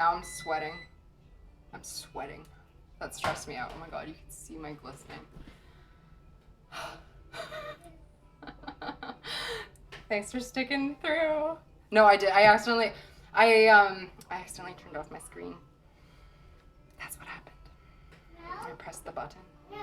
Now I'm sweating. I'm sweating. That stressed me out. Oh my god, you can see my glistening. Thanks for sticking through. No, I did. I accidentally turned off my screen. That's what happened. I pressed the button. No.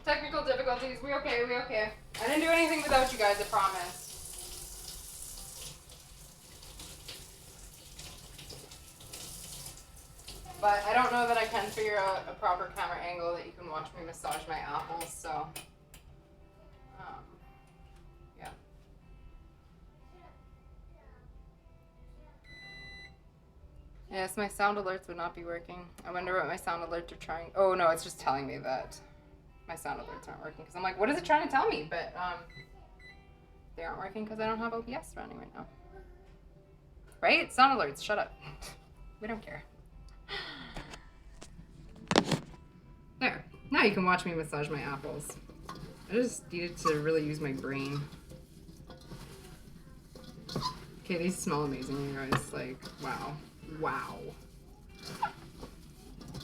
Technical difficulties. We okay. I didn't do anything without you guys, I promise. But I don't know that I can figure out a proper camera angle that you can watch me massage my apples, so yeah. Yes, my sound alerts would not be working. I wonder what my sound alerts are trying. Oh no, it's just telling me that my sound alerts aren't working. Because I'm like, what is it trying to tell me? But they aren't working because I don't have OBS running right now. Right? Sound alerts, shut up. We don't care. There. Now you can watch me massage my apples. I just needed to really use my brain. Okay, these smell amazing, you guys. Like, wow. Wow.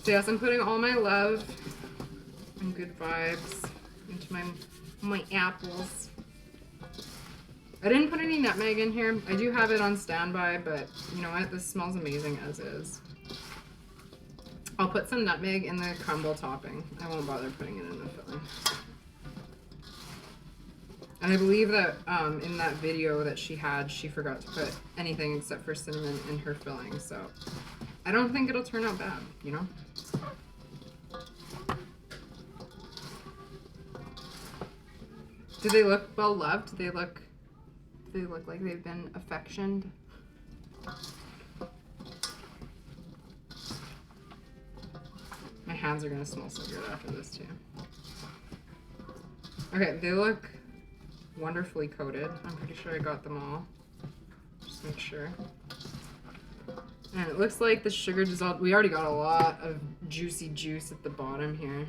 So yes, I'm putting all my love and good vibes into my apples. I didn't put any nutmeg in here. I do have it on standby, but you know what? This smells amazing as is. I'll put some nutmeg in the crumble topping. I won't bother putting it in the filling. And I believe that in that video that she had, she forgot to put anything except for cinnamon in her filling. So I don't think it'll turn out bad, you know? Do they look well loved? Do they look like they've been affectioned? My hands are gonna smell so good after this too. Okay, they look wonderfully coated. I'm pretty sure I got them all. Just make sure. And it looks like the sugar dissolved. We already got a lot of juicy juice at the bottom here.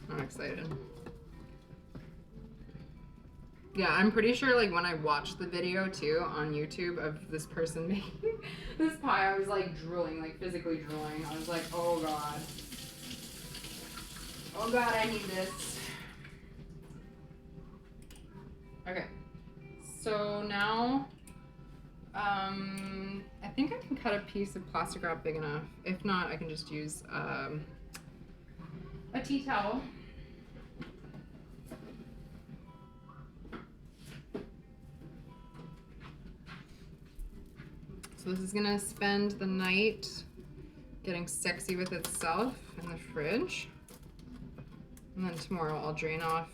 I'm excited. Yeah, I'm pretty sure like when I watched the video too on YouTube of this person making this pie, I was like drooling, like physically drooling. I was like, oh god. Oh god, I need this. Okay. So now, I think I can cut a piece of plastic wrap big enough. If not, I can just use a tea towel. So this is gonna spend the night getting sexy with itself in the fridge. And then tomorrow I'll drain off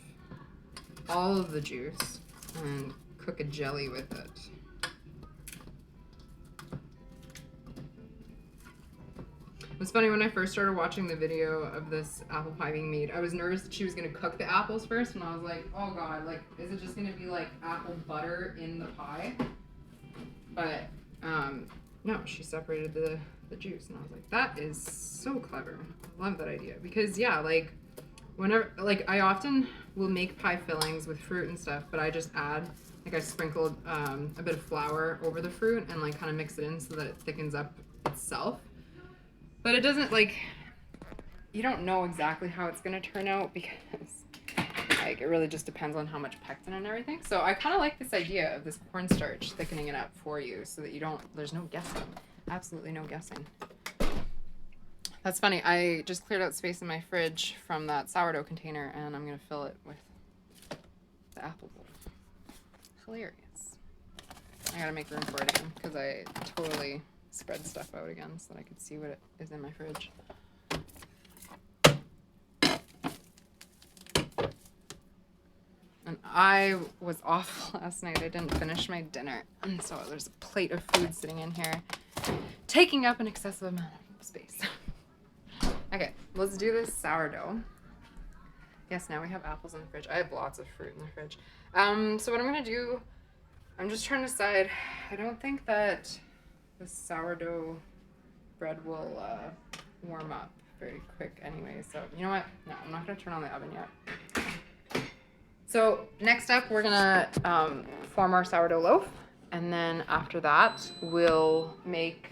all of the juice and cook a jelly with it. It was funny when I first started watching the video of this apple pie being made, I was nervous that she was gonna cook the apples first, and I was like, oh god, like, is it just gonna be like apple butter in the pie? But no, she separated the juice, and I was like, that is so clever. I love that idea. Because yeah, like whenever, like I often will make pie fillings with fruit and stuff, but I just add, like I sprinkled a bit of flour over the fruit and like kind of mix it in so that it thickens up itself. But it doesn't, like, you don't know exactly how it's gonna turn out because like it really just depends on how much pectin and everything. So I kind of like this idea of this cornstarch thickening it up for you so that you don't, there's no guessing. Absolutely no guessing. That's funny. I just cleared out space in my fridge from that sourdough container and I'm gonna fill it with the apple bowl. Hilarious. I gotta make room for it again because I totally spread stuff out again so that I could see what is in my fridge. And I was off last night. I didn't finish my dinner. And so there's a plate of food sitting in here, taking up an excessive amount of space. Okay, let's do this sourdough. Yes, now we have apples in the fridge. I have lots of fruit in the fridge. So what I'm gonna do, I'm just trying to decide. I don't think that the sourdough bread will warm up very quick anyway. So you know what? No, I'm not gonna turn on the oven yet. So next up, we're gonna form our sourdough loaf, and then after that, we'll make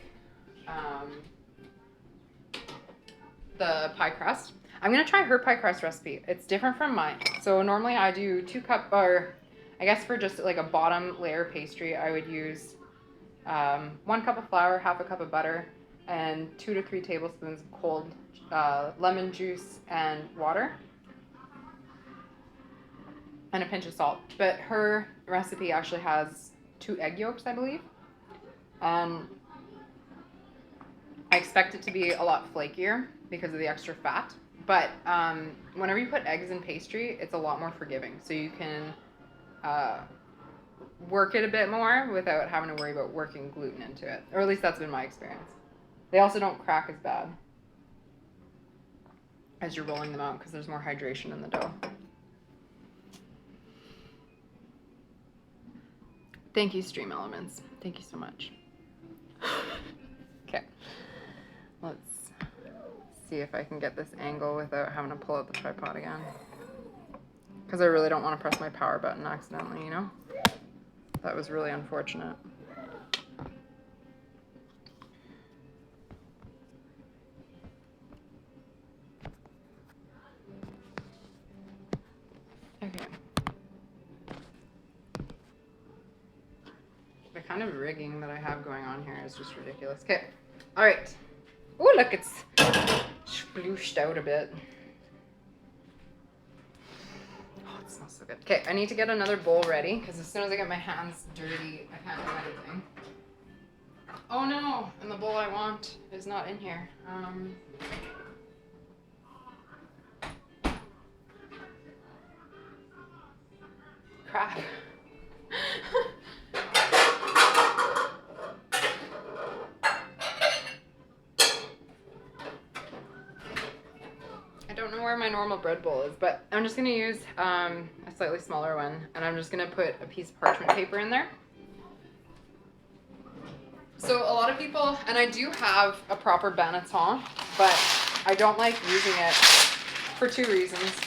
the pie crust. I'm gonna try her pie crust recipe. It's different from mine. So normally I do 2 cup, or I guess for just like a bottom layer pastry, I would use 1 cup of flour, half a cup of butter, and 2 to 3 tablespoons of cold lemon juice and water, and a pinch of salt. But her recipe actually has 2 egg yolks, I believe. And I expect it to be a lot flakier because of the extra fat. But whenever you put eggs in pastry, it's a lot more forgiving. So you can work it a bit more without having to worry about working gluten into it. Or at least that's been my experience. They also don't crack as bad as you're rolling them out because there's more hydration in the dough. Thank you, Stream Elements. Thank you so much. Okay. Let's see if I can get this angle without having to pull out the tripod again. Because I really don't want to press my power button accidentally, you know? That was really unfortunate. Okay. The kind of rigging that I have going on here is just ridiculous. Okay. All right. Oh, look, it's splooshed out a bit. Oh, it smells so good. Okay, I need to get another bowl ready because as soon as I get my hands dirty, I can't do anything. Oh no, and the bowl I want is not in here. Crap. I don't know where my normal bread bowl is, but I'm just gonna use a slightly smaller one, and I'm just gonna put a piece of parchment paper in there. So a lot of people, and I do have a proper banneton, but I don't like using it for 2 reasons.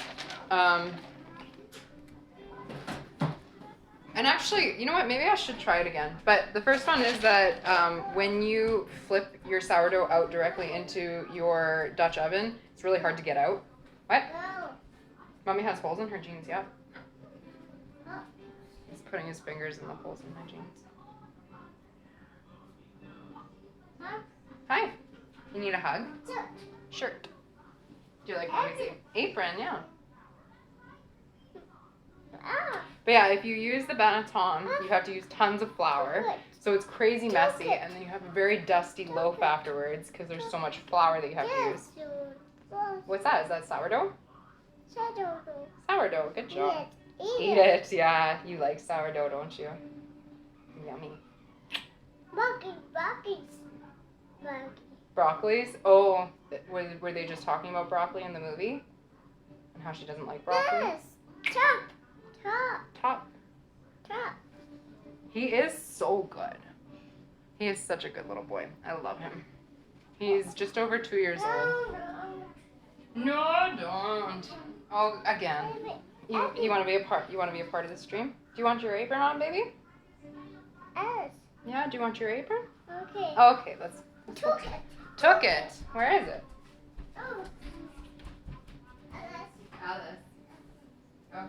And actually, you know what? Maybe I should try it again. But the first one is that when you flip your sourdough out directly into your Dutch oven, it's really hard to get out. What? No. Mommy has holes in her jeans, yeah. Oh. He's putting his fingers in the holes in my jeans. Huh? Hi. You need a hug? Shirt. Do you like Mommy's apron? Yeah. But yeah, if you use the banneton, you have to use tons of flour. So it's crazy messy, and then you have a very dusty loaf afterwards because there's so much flour that you have to use. What's that? Is that sourdough? Sourdough. Good job. Eat it. Yeah, you like sourdough, don't you? Yummy. Broccolis? Oh, were they just talking about broccoli in the movie? And how she doesn't like broccoli? Yes. Top. He is so good. He is such a good little boy. I love him. He's just over 2 years old. No, don't. Oh, again. You want to be a part? You want to be a part of the stream? Do you want your apron on, baby? Yes. Yeah. Do you want your apron? Okay. Okay. Let's. Took it. Took it. Where is it? Oh. Alice. Okay.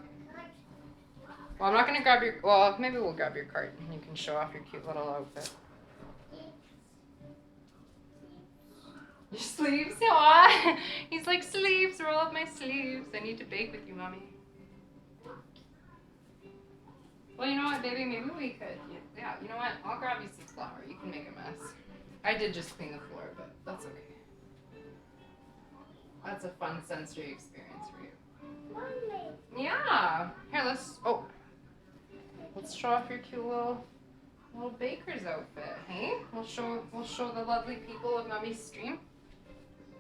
Well, I'm not gonna grab your. Well, maybe we'll grab your cart and you can show off your cute little outfit. Your sleeves? Aw. He's like, sleeves, roll up my sleeves. I need to bake with you, Mommy. Well, you know what, baby? Maybe we could. Yeah, you know what? I'll grab you some flour. You can make a mess. I did just clean the floor, but that's okay. That's a fun sensory experience for you. Mommy. Yeah. Here, let's show off your cute little baker's outfit. Hey, we'll show the lovely people of Mommy's stream.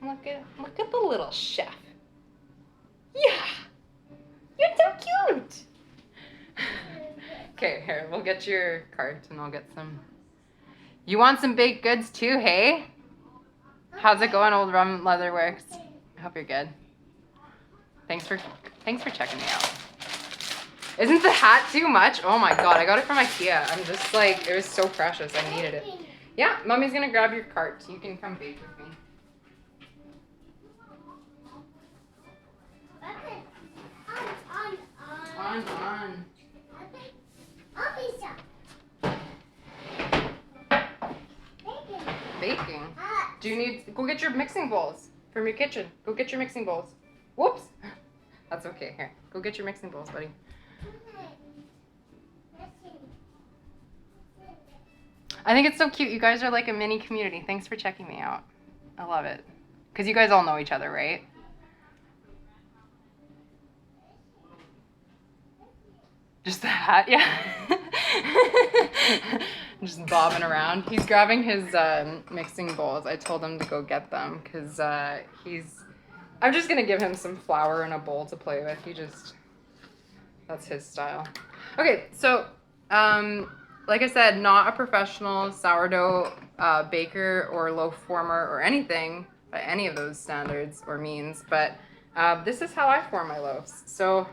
Look at the little chef. Yeah, you're so cute. Okay, here, we'll get your cart and I'll get some. You want some baked goods too, hey? How's it going, Old Rum Leatherworks? I hope you're good. Thanks for checking me out. Isn't the hat too much? Oh my god, I got it from IKEA. I'm just like, it was so precious. I needed it. Yeah, Mommy's gonna grab your cart. You can come bake with me. On. Baking. Do you need, go get your mixing bowls from your kitchen. Go get your mixing bowls. Whoops. That's okay. Here, go get your mixing bowls, buddy. I think it's so cute. You guys are like a mini community. Thanks for checking me out. I love it. Because you guys all know each other, right? Just the hat, yeah. Just bobbing around. He's grabbing his mixing bowls. I told him to go get them because I'm just going to give him some flour in a bowl to play with. That's his style. Okay, so like I said, not a professional sourdough baker or loaf former or anything by any of those standards or means, but this is how I form my loaves. So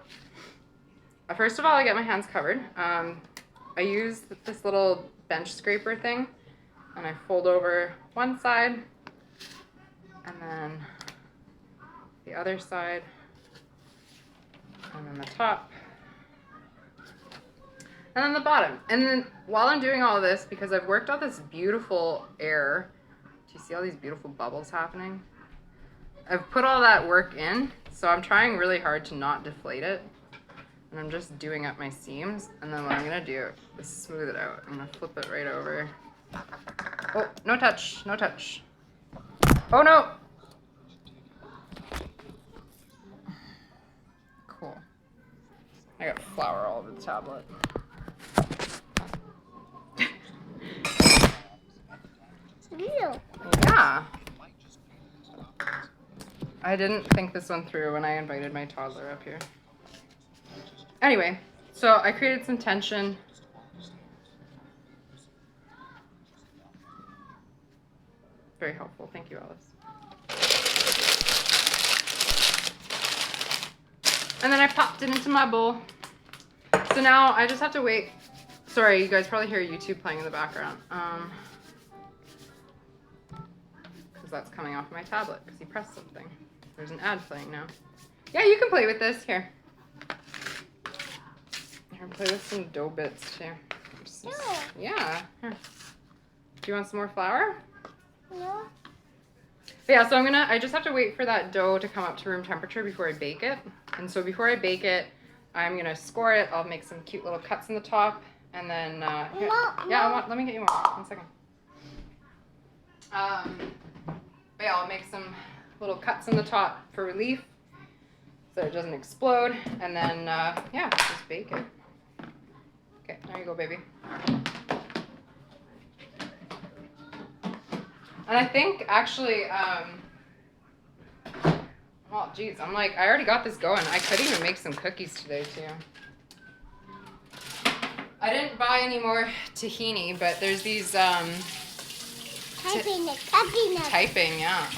first of all, I get my hands covered. I use this little bench scraper thing, and I fold over one side, and then the other side, and then the top, and then the bottom. And then while I'm doing all of this, because I've worked out this beautiful air, do you see all these beautiful bubbles happening? I've put all that work in, so I'm trying really hard to not deflate it. And I'm just doing up my seams, and then what I'm gonna do is smooth it out. I'm gonna flip it right over. Oh, no touch, no touch. Oh no! Cool. I got flour all over the tablet. Yeah. I didn't think this one through when I invited my toddler up here. Anyway, so I created some tension. Very helpful. Thank you, Alice. And then I popped it into my bowl. So now I just have to wait. Sorry, you guys probably hear YouTube playing in the background. Because that's coming off my tablet because you pressed something. There's an ad playing now. Yeah, you can play with this. Here. Here, play with some dough bits too. No. Yeah. Here. Do you want some more flour? No. But yeah, so I just have to wait for that dough to come up to room temperature before I bake it. And so before I bake it, I'm gonna score it. I'll make some cute little cuts in the top, and then here. Yeah, let me get you more. 1 second. But yeah, I'll make some little cuts in the top for relief, so it doesn't explode, and then yeah, just bake it. Okay, there you go, baby. And I think actually, well, geez, I'm like, I already got this going. I could even make some cookies today too. I didn't buy any more tahini, but there's these Typing. typing, yeah.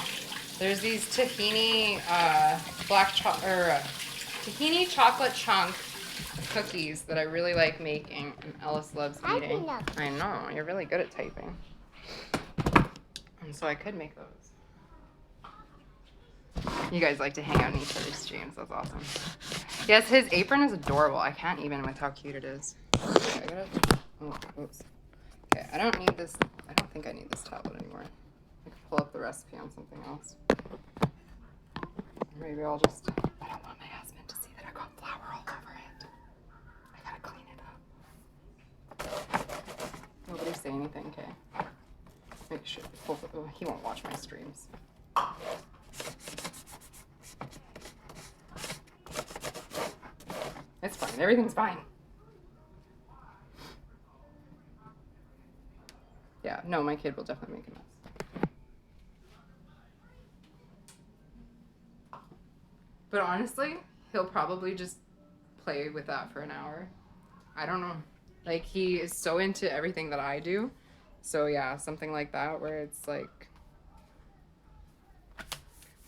There's these tahini tahini chocolate chunk cookies that I really like making, and Ellis loves eating. I know, you're really good at typing. And so I could make those. You guys like to hang out in each other's streams. That's awesome. Yes, his apron is adorable. I can't even with how cute it is. Okay, oops. Okay, I don't need this. I don't think I need this tablet anymore. I can pull up the recipe on something else. Maybe I'll just. I don't want my husband to see that I got flour all over it. I gotta clean it up. Nobody say anything, okay? Make sure. Oh, he won't watch my streams. It's fine. Everything's fine. Yeah, no, my kid will definitely make a mess. But honestly, he'll probably just play with that for an hour. I don't know. Like, he is so into everything that I do. So yeah, something like that where it's like,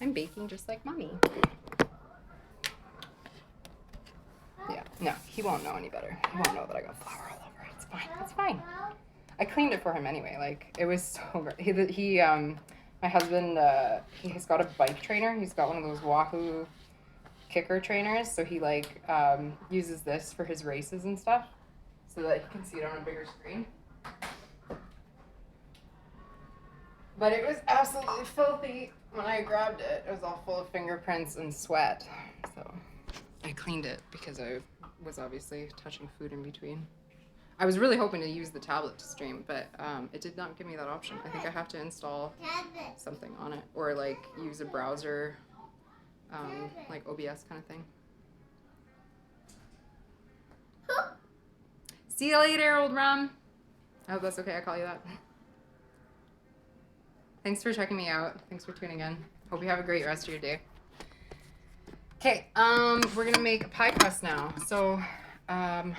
I'm baking just like mommy. Yeah, no, he won't know any better. He won't know that I got flour all over it. It's fine. It's fine. I cleaned it for him anyway. Like, it was so great. My husband, he has got a bike trainer. He's got one of those Wahoo kicker trainers. So he like uses this for his races and stuff, so that he can see it on a bigger screen. But it was absolutely filthy when I grabbed it. It was all full of fingerprints and sweat. So I cleaned it because I was obviously touching food in between. I was really hoping to use the tablet to stream, but it did not give me that option. I think I have to install something on it or like use a browser, like OBS kind of thing. See you later, old rum. I hope that's okay. I call you that. Thanks for checking me out. Thanks for tuning in. Hope you have a great rest of your day. Okay, we're gonna make a pie crust now. So, I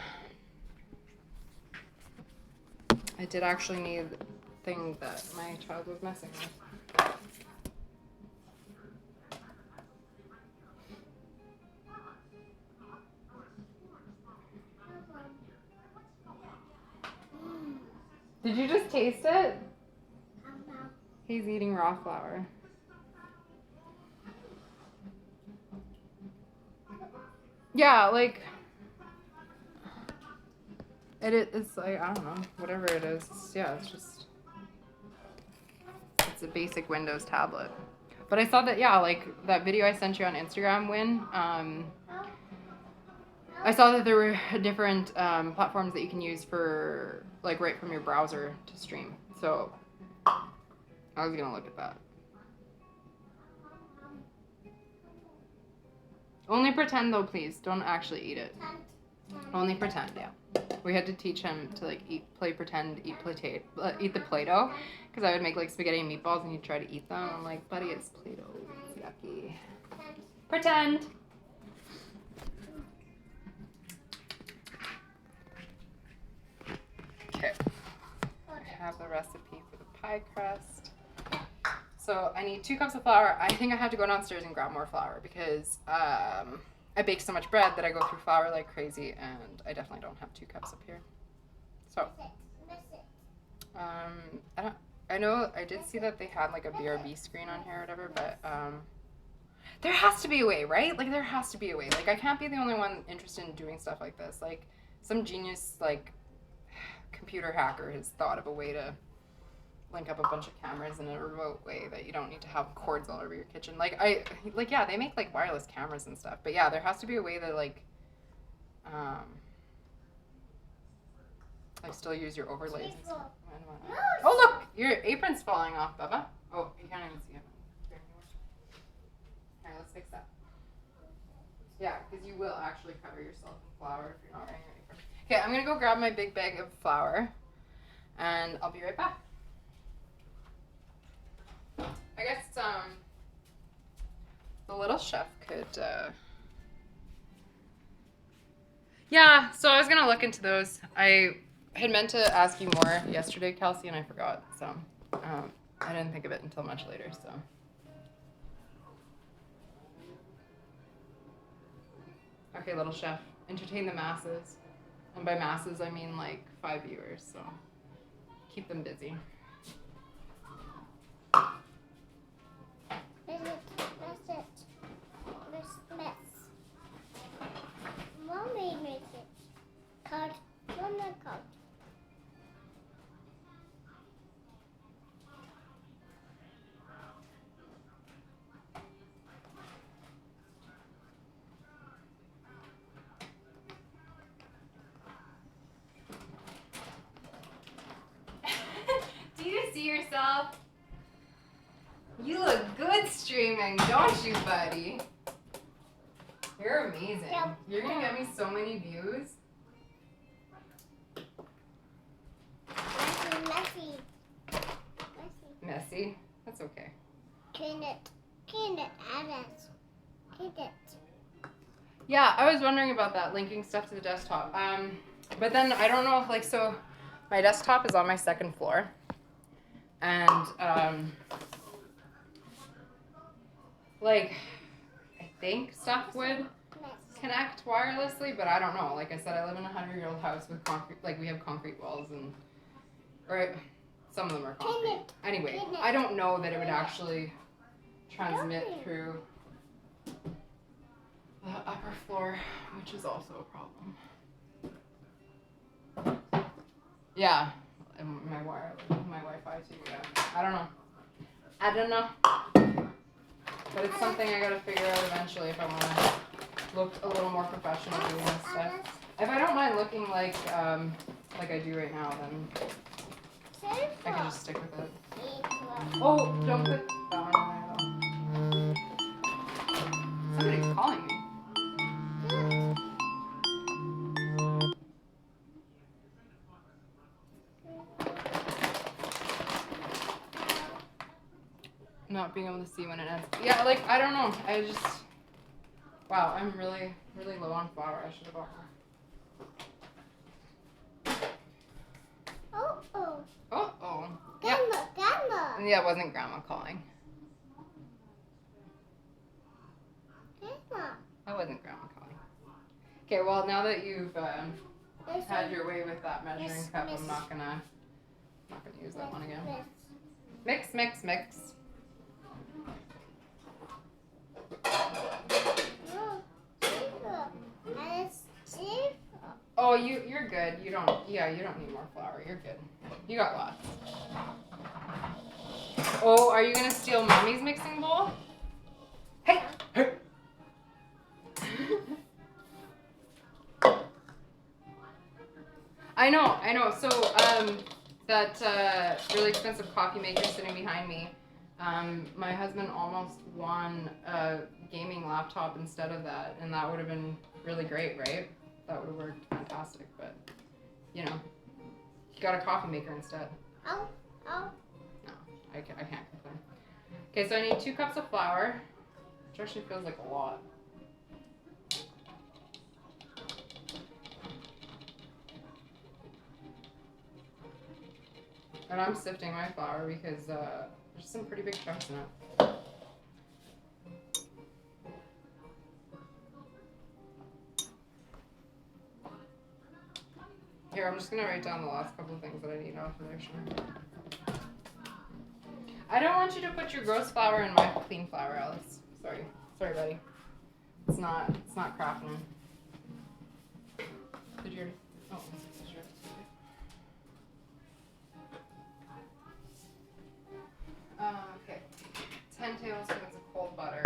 did actually need the thing that my child was messing with. Did you just taste it? He's eating raw flour. Yeah, like, it's like, I don't know, whatever it is. Yeah, it's a basic Windows tablet. But I saw that, yeah, like that video I sent you on Instagram, Win, I saw that there were different platforms that you can use for, like, right from your browser to stream. So I was gonna look at that. Only pretend though, please. Don't actually eat it. Only pretend, yeah. We had to teach him to like play pretend, eat the Play-Doh, because I would make like spaghetti and meatballs and he'd try to eat them. I'm like, buddy, it's Play-Doh. It's yucky. Pretend. Okay. I have the recipe for the pie crust. So I need 2 cups of flour. I think I have to go downstairs and grab more flour because I bake so much bread that I go through flour like crazy, and I definitely don't have 2 cups up here. So, I know I did see that they had like a BRB screen on here or whatever, but there has to be a way, right? Like, there has to be a way. Like, I can't be the only one interested in doing stuff like this. Like, some genius, like, computer hacker has thought of a way to link up a bunch of cameras in a remote way that you don't need to have cords all over your kitchen. Yeah, they make like wireless cameras and stuff, but yeah, there has to be a way to like still use your overlays and stuff. Oh look, your apron's falling off, Bubba. Oh, you can't even see it. Here, let's fix that. Yeah, because you will actually cover yourself in flour if you're not wearing your apron. Okay, I'm gonna go grab my big bag of flour, and I'll be right back. I guess the little chef could yeah, so I was gonna look into those. I had meant to ask you more yesterday, Kelsey, and I forgot, so I didn't think of it until much later. So okay, little chef, entertain the masses, and by masses I mean like 5 viewers, so keep them busy. Mommy made it. Cut. Mama cut. Do you see yourself? You look good streaming, don't you, buddy? You're amazing. Yep. You're gonna get me so many views. Messy. Messy? That's okay. Clean it, Alice. Clean it. Yeah, I was wondering about that, linking stuff to the desktop. But then I don't know if like, so my desktop is on my second floor, and like I think stuff would connect wirelessly, but I don't know. Like I said, I live in a 100-year-old house with concrete, like we have concrete walls, and or some of them are concrete. Anyway, I don't know that it would actually transmit through the upper floor, which is also a problem. Yeah, and my Wi-Fi too. Yeah, I don't know, but it's something I gotta figure out eventually if I want to look a little more professional doing this stuff. If I don't mind looking like I do right now, then I can just stick with it. Oh, don't put that one in there though. Somebody's calling me. Not being able to see when it ends. Yeah, like, I don't know. I just... Wow, I'm really, really low on flour. I should have bought more. Oh. Oh. Grandma. Yeah, it wasn't Grandma calling. Grandma. That wasn't Grandma calling. Okay, well, now that you've had your way with that measuring cup, I'm not gonna use that one again. Mix. Oh, you're good. You don't need more flour. You're good. You got lots. Oh, are you gonna steal Mommy's mixing bowl? Hey! I know. So, that really expensive coffee maker sitting behind me, my husband almost won a gaming laptop instead of that, and that would have been really great, right? That would have worked fantastic, but, you know, he got a coffee maker instead. Oh. No, I can't complain. Okay, so I need 2 cups of flour, which actually feels like a lot. And I'm sifting my flour because there's some pretty big chunks in it. Here, I'm just going to write down the last couple of things that I need off of there. I don't want you to put your gross flour in my clean flour, Alice. Sorry, buddy. It's not crafting. Did you? Oh, this is yours. Okay. 10 tablespoons of cold butter.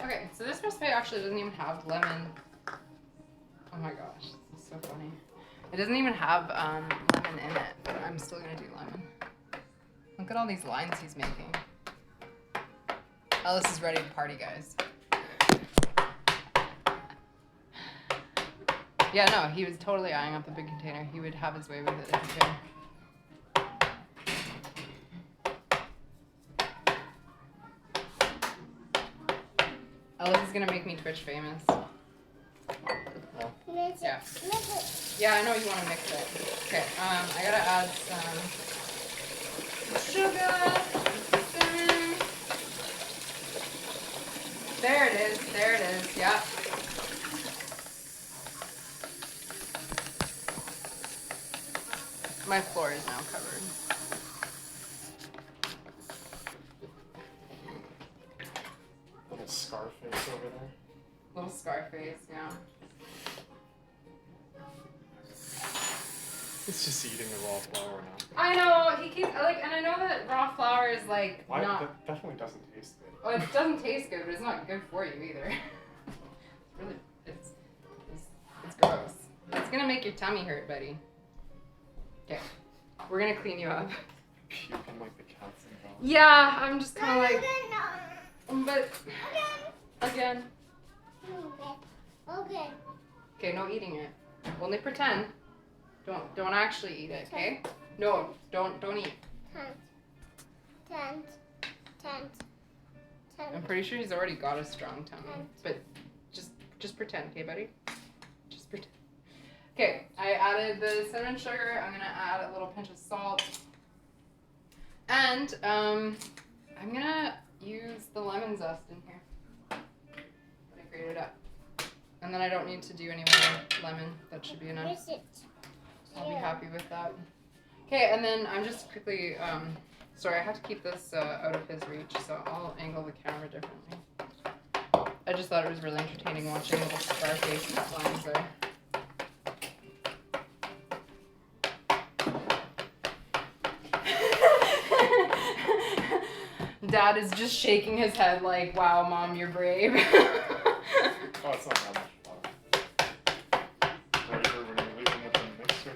Okay, so this recipe actually doesn't even have lemon. Oh my gosh, this is so funny. It doesn't even have lemon in it, but I'm still gonna do lemon. Look at all these lines he's making. Ellis is ready to party, guys. Yeah, no, he was totally eyeing up the big container. He would have his way with it if he could. Ellis is gonna make me Twitch famous. Yeah. Yeah, I know you want to mix it. Okay, I gotta add some sugar. There it is, yeah. My floor is now covered. Little Scarface over there. Little Scarface, yeah. It's just eating the raw flour now. I know, he keeps, like, and I know that raw flour is, like, Why? not... That definitely doesn't taste good. Well, it doesn't taste good, but it's not good for you either. It's really, it's gross. It's gonna make your tummy hurt, buddy. Okay, we're gonna clean you up. Puking like the cat. Hearts involved. Yeah, I'm just kind of like, but again. Okay. Okay, no eating it. Only pretend. Don't actually eat it, okay? No, don't eat. Tent. I'm pretty sure he's already got a strong tummy, but just pretend, okay, buddy? Just pretend. Okay, I added the cinnamon sugar. I'm gonna add a little pinch of salt, and I'm gonna use the lemon zest in here that I grated up, and then I don't need to do any more lemon. That should be enough. I'll be happy with that. Okay, and then I'm just quickly, sorry, I have to keep this out of his reach, so I'll angle the camera differently. I just thought it was really entertaining watching little Scarface lines there. Dad is just shaking his head like, wow, Mom, you're brave. Oh, it's not that much flour. Ready for when you're leaving with the mixer?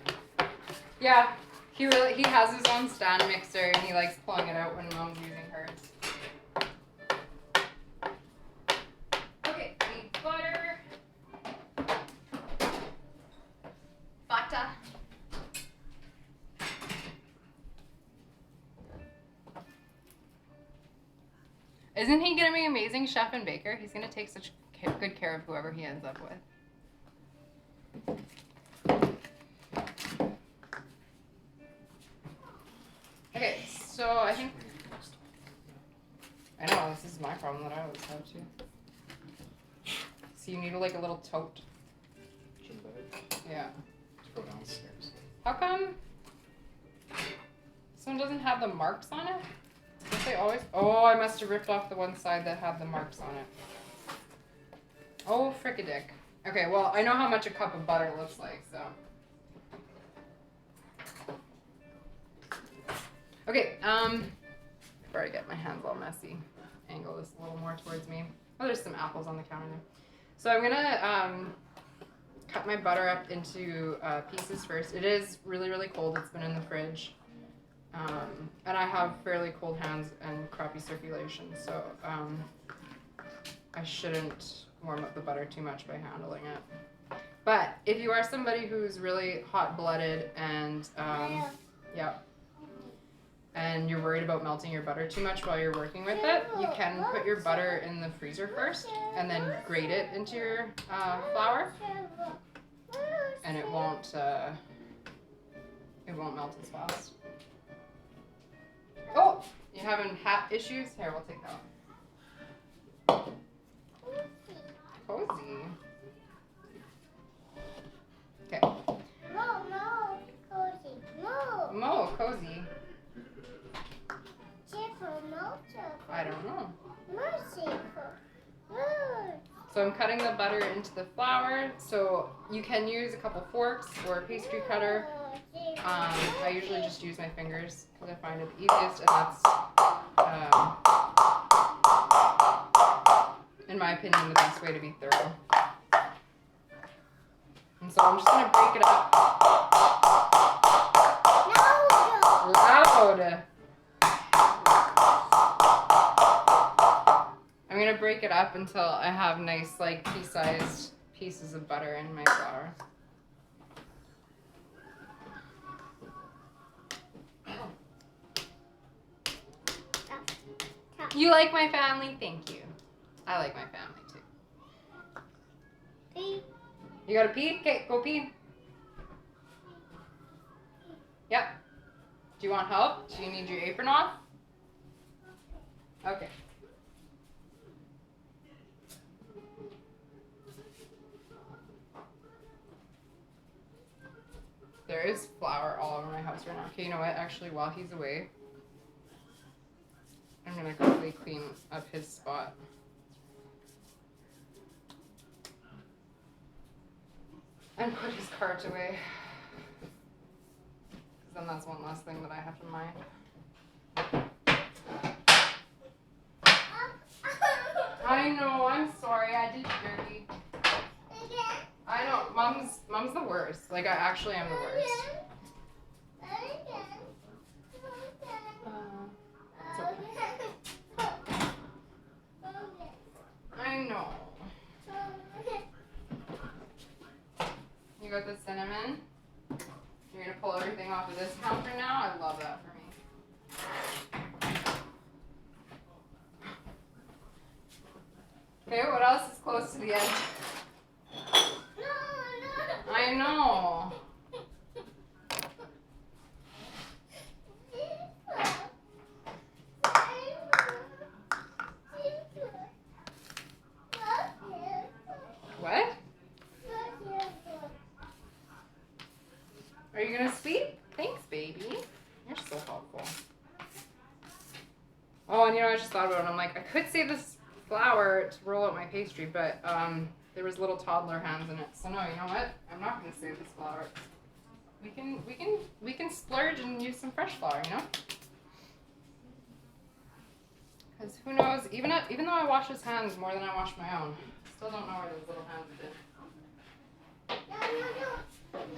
Yeah, he has his own stand mixer and he likes pulling it out when Mom's using hers. Okay, need butter. Butter. Isn't he gonna be an amazing chef and baker? He's gonna take such good care of whoever he ends up with. Okay, so I think I know this is my problem that I always have too. So you need like a little tote. Shouldn't I? Yeah. To go downstairs. How come this one doesn't have the marks on it? Don't they always? Oh, I must have ripped off the one side that had the marks on it. Oh, frickadick. Okay, well, I know how much a cup of butter looks like, so. Okay, before I get my hands all messy, angle this a little more towards me. Oh, there's some apples on the counter there. So I'm gonna cut my butter up into pieces first. It is really, really cold. It's been in the fridge. And I have fairly cold hands and crappy circulation, so I shouldn't warm up the butter too much by handling it. But if you are somebody who's really hot-blooded and yeah, and you're worried about melting your butter too much while you're working with it, you can put your butter in the freezer first and then grate it into your flour, and it won't melt as fast. Oh, you having hat issues? Here, we'll take that one. Cozy. Okay. Mo, cozy. I don't know. So I'm cutting the butter into the flour. So you can use a couple forks or a pastry cutter. I usually just use my fingers because I find it the easiest, and that's, in my opinion, the best way to be thorough. And so I'm just going to break it up. Loud! I'm going to break it up until I have nice, like, pea-sized pieces of butter in my flour. You like my family? Thank you. I like my family too. Pee. You gotta pee? Okay, go pee. Yep. Do you want help? Do you need your apron off? Okay. There is flour all over my house right now. Okay, you know what? Actually, while he's away, I'm gonna quickly clean up his spot. And put his cart away. Because then that's one less thing that I have to mind. I know, I'm sorry, I did dirty. I know, mom's the worst. Like, I actually am the worst. Okay, what else is close to the edge? I know. What? Are you gonna sleep? Thanks, baby. You're so helpful. Oh, and you know, I just thought about it. I'm like, I could save this flour to roll out my pastry, but there was little toddler hands in it. So no, you know what? I'm not gonna save this flour. We can splurge and use some fresh flour, you know? Because who knows? Even though I wash his hands more than I wash my own, I still don't know where those little hands have been.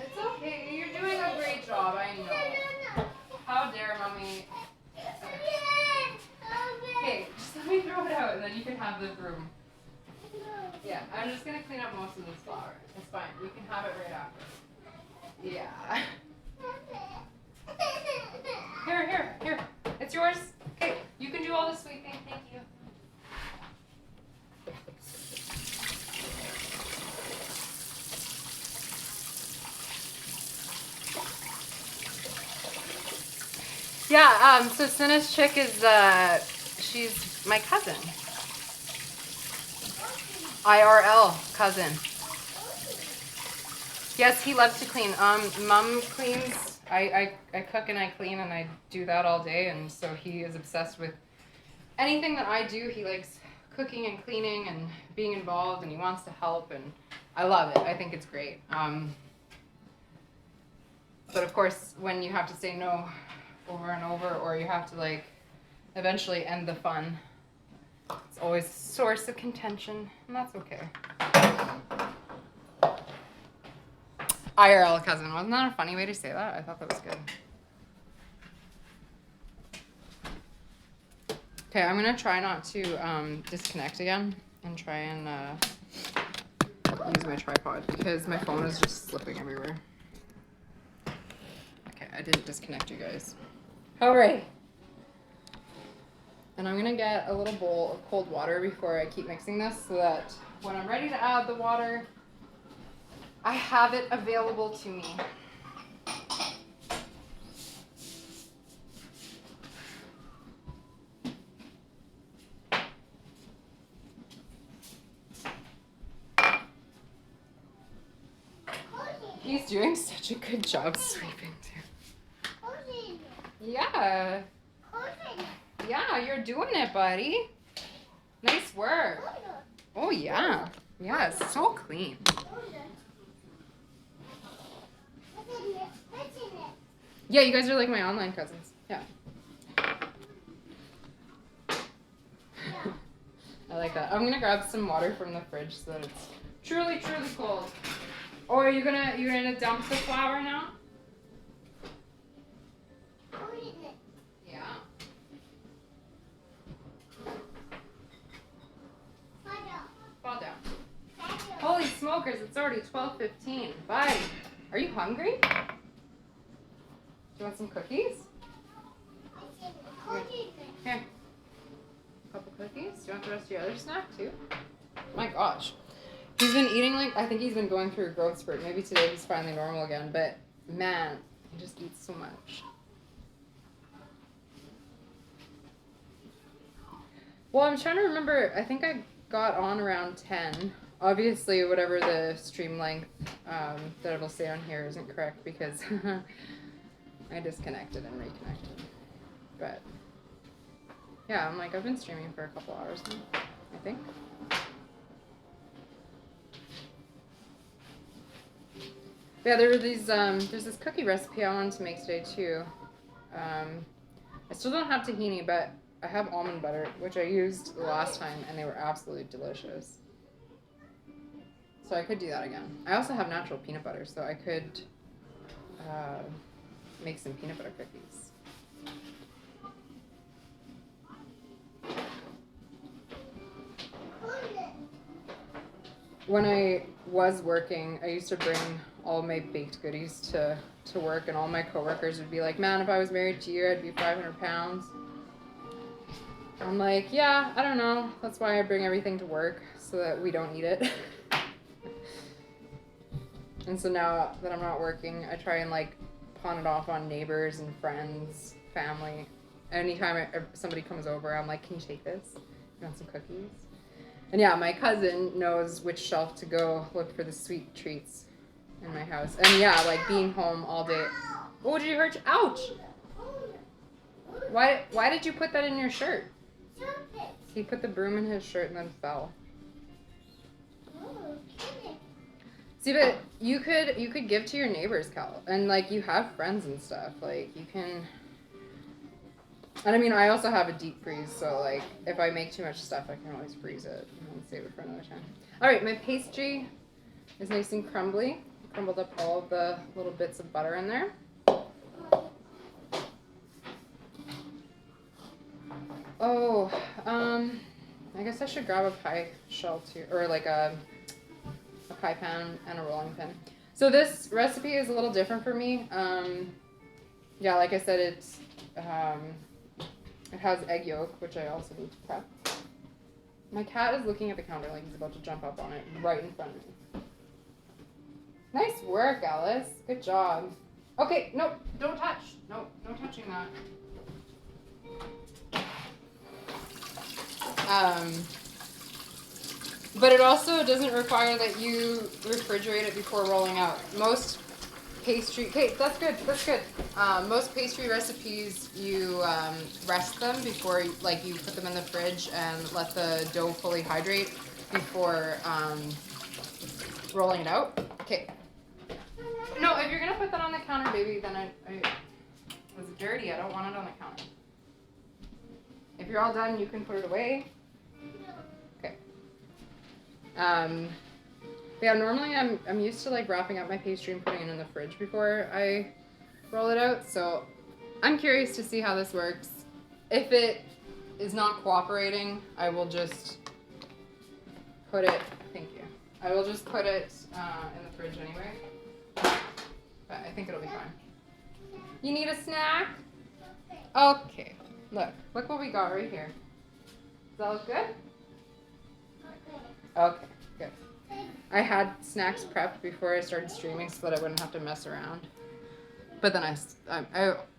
It's okay. You're doing a great job. I know. How dare mommy? Okay, just let me throw it out, and then you can have the broom. Yeah, I'm just gonna clean up most of this flour. It's fine. We can have it right after. Yeah. Here. It's yours. Okay, you can do all the sweet thing. Thank you. Yeah, so Cinna's chick is, she's my cousin. IRL cousin. Yes, he loves to clean. Mom cleans. I cook and I clean and I do that all day, and so he is obsessed with anything that I do. He likes cooking and cleaning and being involved, and he wants to help, and I love it. I think it's great. But of course, when you have to say no over and over, or you have to like eventually end the fun, it's always a source of contention, and that's okay. IRL cousin. Wasn't that a funny way to say that? I thought that was good. Okay, I'm gonna try not to disconnect again and try and use my tripod because my phone is just slipping everywhere. Okay, I didn't disconnect you guys. All right. And I'm gonna get a little bowl of cold water before I keep mixing this so that when I'm ready to add the water, I have it available to me. He's doing such a good job sweeping too. Yeah. Yeah, you're doing it, buddy. Nice work. Oh yeah. Yeah, it's so clean. Yeah, you guys are like my online cousins. Yeah. I like that. I'm gonna grab some water from the fridge so that it's truly, truly cold. Or you're gonna dump the flour now? Yeah. Fall down. Holy smokers, it's already 12:15. Bye. Are you hungry? Do you want some cookies? Here. A couple cookies. Do you want the rest of your other snack too? My gosh. He's been eating like, I think he's been going through a growth spurt. Maybe today he's finally normal again, but man, he just eats so much. Well, I'm trying to remember, I think I got on around 10. Obviously, whatever the stream length that it'll say on here isn't correct because I disconnected and reconnected. But yeah, I'm like, I've been streaming for a couple hours now, I think. Yeah, there were these, there's this cookie recipe I wanted to make today too. I still don't have tahini, but I have almond butter, which I used the last time, and they were absolutely delicious. So I could do that again. I also have natural peanut butter, so I could make some peanut butter cookies. When I was working, I used to bring all my baked goodies to work, and all my coworkers would be like, man, if I was married to you, I'd be 500 pounds. I'm like, yeah, I don't know. That's why I bring everything to work, so that we don't eat it. And so now that I'm not working, I try and like pawn it off on neighbors and friends, family. Anytime somebody comes over, I'm like, can you take this? You want some cookies? And yeah, my cousin knows which shelf to go look for the sweet treats in my house. And yeah, like being home all day. Oh, did you hurt? Ouch! Why did you put that in your shirt? He put the broom in his shirt and then fell. See, but you could give to your neighbors, Cal, and like you have friends and stuff. Like you can. And I mean, I also have a deep freeze, so like if I make too much stuff, I can always freeze it and save it for another time. All right, my pastry is nice and crumbly. I crumbled up all of the little bits of butter in there. Oh, I guess I should grab a pie shell too, or like a pie pan and a rolling pin. So this recipe is a little different for me. Yeah, like I said, it has egg yolk, which I also need to prep. My cat is looking at the counter like he's about to jump up on it right in front of me. Nice work, Alice. Good job. Okay, no, don't touch. No, no touching that. But it also doesn't require that you refrigerate it before rolling out. Most pastry, okay, that's good, that's good. Most pastry recipes, you rest them before, like you put them in the fridge and let the dough fully hydrate before rolling it out. Okay. No, if you're gonna put that on the counter, baby, then it was dirty. I don't want it on the counter. If you're all done, you can put it away. Okay. Yeah, normally I'm used to like wrapping up my pastry and putting it in the fridge before I roll it out. So I'm curious to see how this works. If it is not cooperating, I will just put it, thank you. I will just put it in the fridge anyway. But I think it'll be fine. You need a snack? Okay. Look what we got right here. Does that look good? Okay, good. I had snacks prepped before I started streaming so that I wouldn't have to mess around. But then I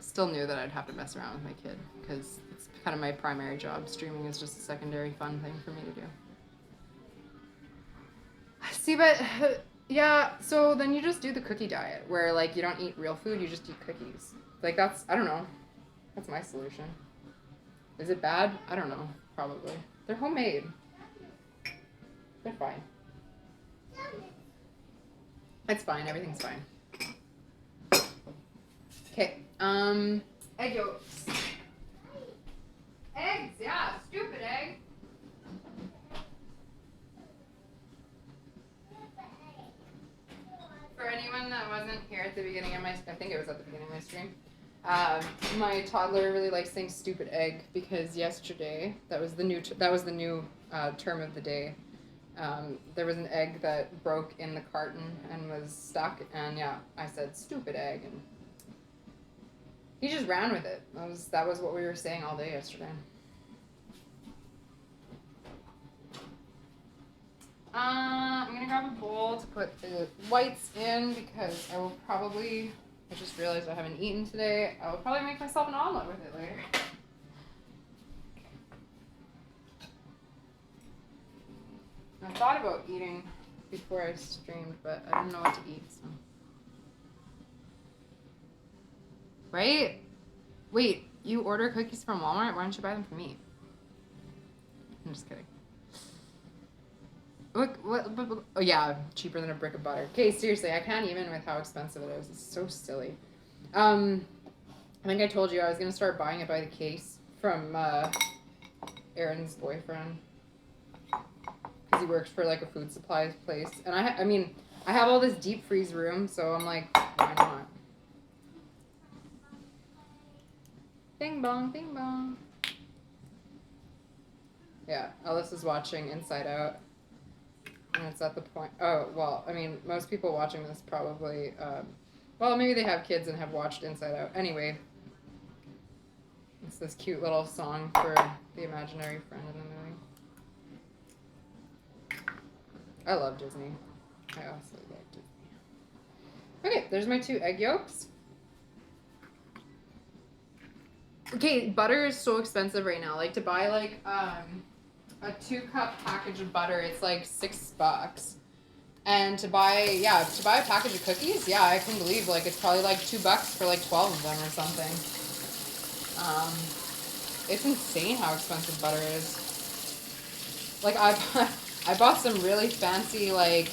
still knew that I'd have to mess around with my kid because it's kind of my primary job. Streaming is just a secondary fun thing for me to do. See, but yeah, so then you just do the cookie diet where like you don't eat real food, you just eat cookies. Like that's, I don't know. That's my solution. Is it bad? I don't know. Probably. They're homemade. They're fine. It's fine. Everything's fine. Okay. Egg yolks. Eggs, yeah. Stupid egg. For anyone that wasn't here at the beginning of I think it was at the beginning of my stream. My toddler really likes saying "stupid egg" because yesterday that was the new term of the day. There was an egg that broke in the carton and was stuck, and yeah, I said "stupid egg," and he just ran with it. That was what we were saying all day yesterday. I'm gonna grab a bowl to put the whites in because I just realized I haven't eaten today. I will probably make myself an omelet with it later. I thought about eating before I streamed, but I didn't know what to eat, so. Right? Wait, you order cookies from Walmart? Why don't you buy them from me? I'm just kidding. What, oh yeah, cheaper than a brick of butter. Okay, seriously, I can't even with how expensive it is. It's so silly. I think I told you I was going to start buying it by the case from Aaron's boyfriend. Because he works for like a food supplies place. And I mean, I have all this deep freeze room, so I'm like, why not? Bing bong, bing bong. Yeah, Alice is watching Inside Out. And it's at the point, oh, well, I mean, most people watching this probably, well, maybe they have kids and have watched Inside Out. Anyway, it's this cute little song for the imaginary friend in the movie. I love Disney. I absolutely love Disney. Okay, there's my 2 egg yolks. Okay, butter is so expensive right now. Like to buy like a 2-cup package of butter, it's like $6. And to buy a package of cookies, yeah, I can believe like it's probably like $2 for like 12 of them or something. It's insane how expensive butter is. Like I bought some really fancy like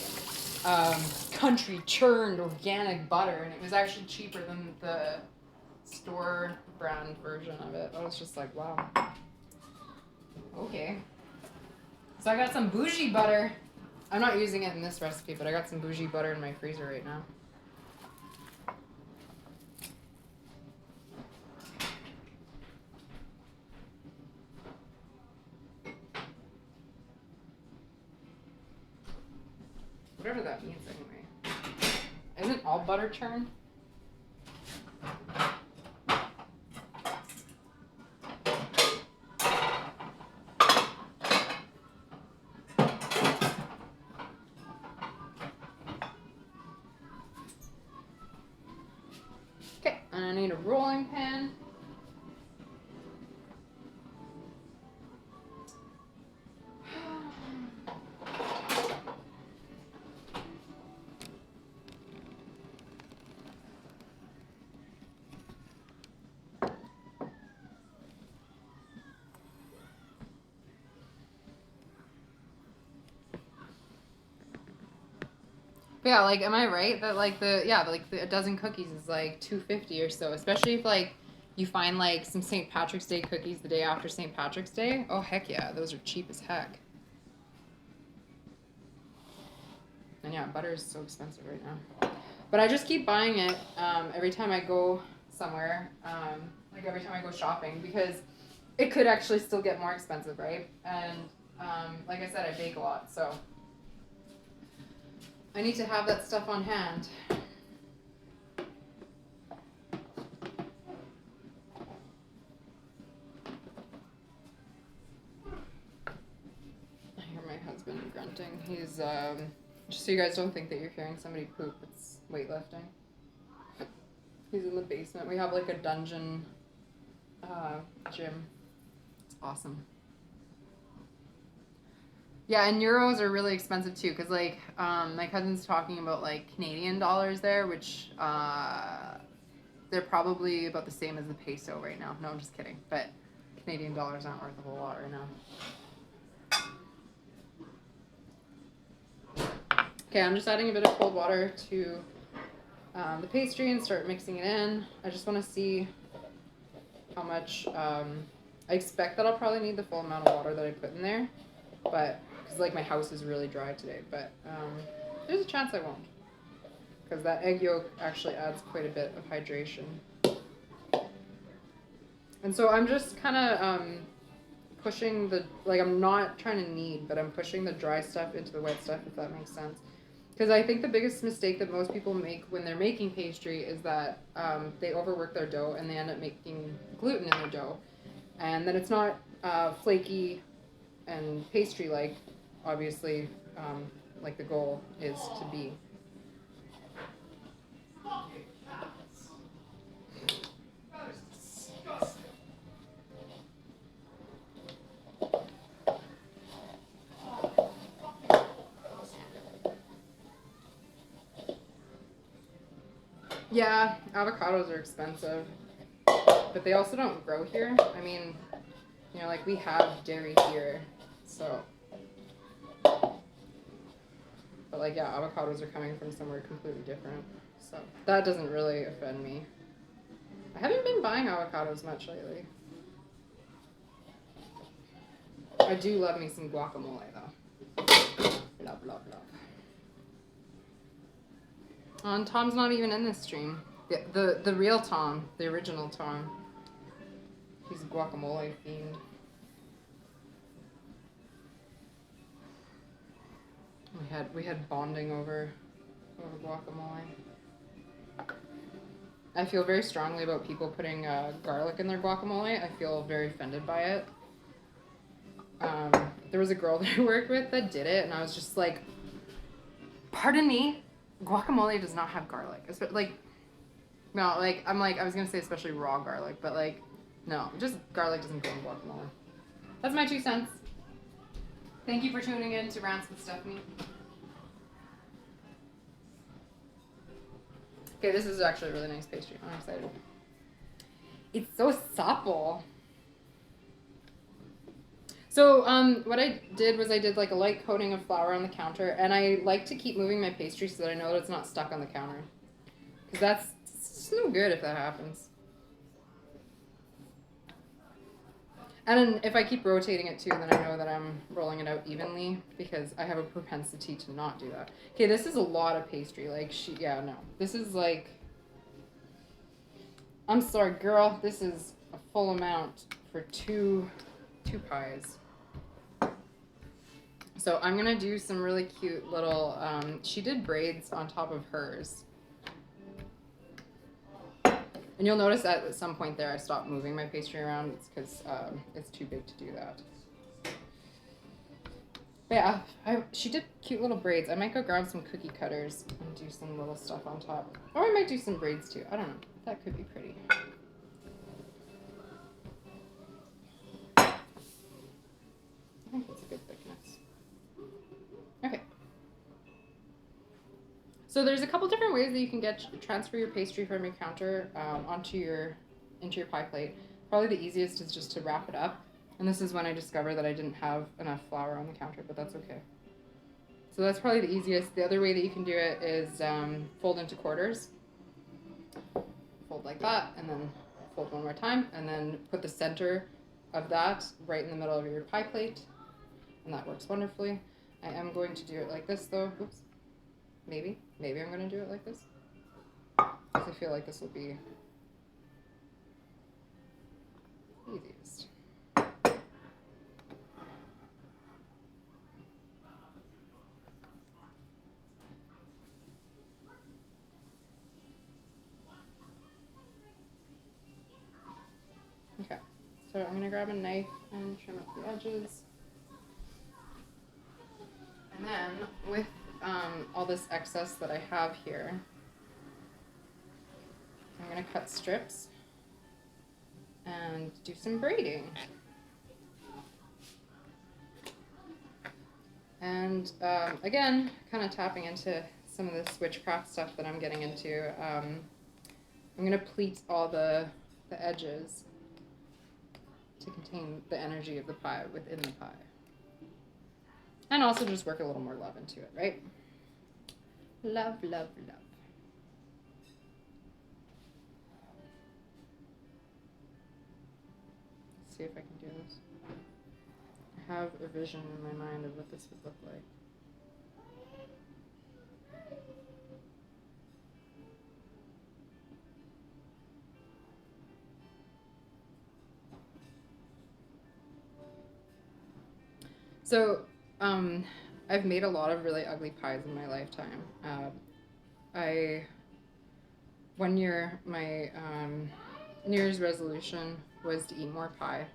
country churned organic butter, and it was actually cheaper than the store brand version of it. I was just like, wow. Okay. So I got some bougie butter. I'm not using it in this recipe, but I got some bougie butter in my freezer right now. Whatever that means anyway. Isn't all butter churned? Okay, and I need a rolling pin. But yeah, like, am I right that like a dozen cookies is like $2.50 or so, especially if like you find like some St. Patrick's Day cookies the day after St. Patrick's Day? Oh heck yeah, those are cheap as heck. And yeah, butter is so expensive right now. But I just keep buying it every time I go somewhere, like every time I go shopping, because it could actually still get more expensive, right? And like I said, I bake a lot, so I need to have that stuff on hand. I hear my husband grunting. He's, just so you guys don't think that you're hearing somebody poop, it's weightlifting. He's in the basement. We have like a dungeon gym. It's awesome. Yeah, and euros are really expensive too, because like my cousin's talking about like Canadian dollars there, which they're probably about the same as the peso right now. No, I'm just kidding. But Canadian dollars aren't worth a whole lot right now. Okay, I'm just adding a bit of cold water to the pastry and start mixing it in. I just want to see how much. I expect that I'll probably need the full amount of water that I put in there, but because like my house is really dry today. But there's a chance I won't, because that egg yolk actually adds quite a bit of hydration. And so I'm just kind of pushing the, like I'm not trying to knead, but I'm pushing the dry stuff into the wet stuff, if that makes sense. Because I think the biggest mistake that most people make when they're making pastry is that they overwork their dough and they end up making gluten in their dough. And then it's not flaky and pastry-like, obviously, like the goal is to be. Yeah, avocados are expensive, but they also don't grow here. I mean, you know, like we have dairy here, so. But like, yeah, avocados are coming from somewhere completely different, so that doesn't really offend me. I haven't been buying avocados much lately. I do love me some guacamole though. Love, love, love. Oh, and Tom's not even in this stream. The real Tom, the original Tom. He's guacamole themed. We had bonding over guacamole. I feel very strongly about people putting garlic in their guacamole. I feel very offended by it. there was a girl that I worked with that did it, and I was just like, pardon me, guacamole does not have garlic. Like, no, like, I'm like, I was gonna say especially raw garlic, but like, no, just garlic doesn't go in guacamole. That's my 2 cents. Thank you for tuning in to Rants with Stephanie. Okay, this is actually a really nice pastry. I'm excited. It's so supple. So what I did was I did like a light coating of flour on the counter, and I like to keep moving my pastry so that I know that it's not stuck on the counter. Because it's no good if that happens. And then if I keep rotating it too, then I know that I'm rolling it out evenly, because I have a propensity to not do that. Okay, this is a lot of pastry. Like, yeah, no. This is like, I'm sorry, girl. This is a full amount for two pies. So I'm gonna do some really cute little, she did braids on top of hers. And you'll notice that at some point there I stopped moving my pastry around. It's because it's too big to do that. But yeah, she did cute little braids. I might go grab some cookie cutters and do some little stuff on top. Or I might do some braids too. I don't know. That could be pretty. I think that's a good thickness. Okay. So there's a couple different ways that you can transfer your pastry from your counter into your pie plate. Probably the easiest is just to wrap it up. And this is when I discovered that I didn't have enough flour on the counter, but that's okay. So that's probably the easiest. The other way that you can do it is fold into quarters. Fold like that, and then fold one more time, and then put the center of that right in the middle of your pie plate. And that works wonderfully. I am going to do it like this though. Oops. Maybe I'm going to do it like this. Because I feel like this will be easiest. Okay, so I'm going to grab a knife and trim up the edges. And then with all this excess that I have here, I'm going to cut strips and do some braiding. And again, kind of tapping into some of this witchcraft stuff that I'm getting into. I'm going to pleat all the edges to contain the energy of the pie within the pie. And also just work a little more love into it, right? Love, love, love. Let's see if I can do this. I have a vision in my mind of what this would look like. So, I've made a lot of really ugly pies in my lifetime. One year, my New Year's resolution was to eat more pie.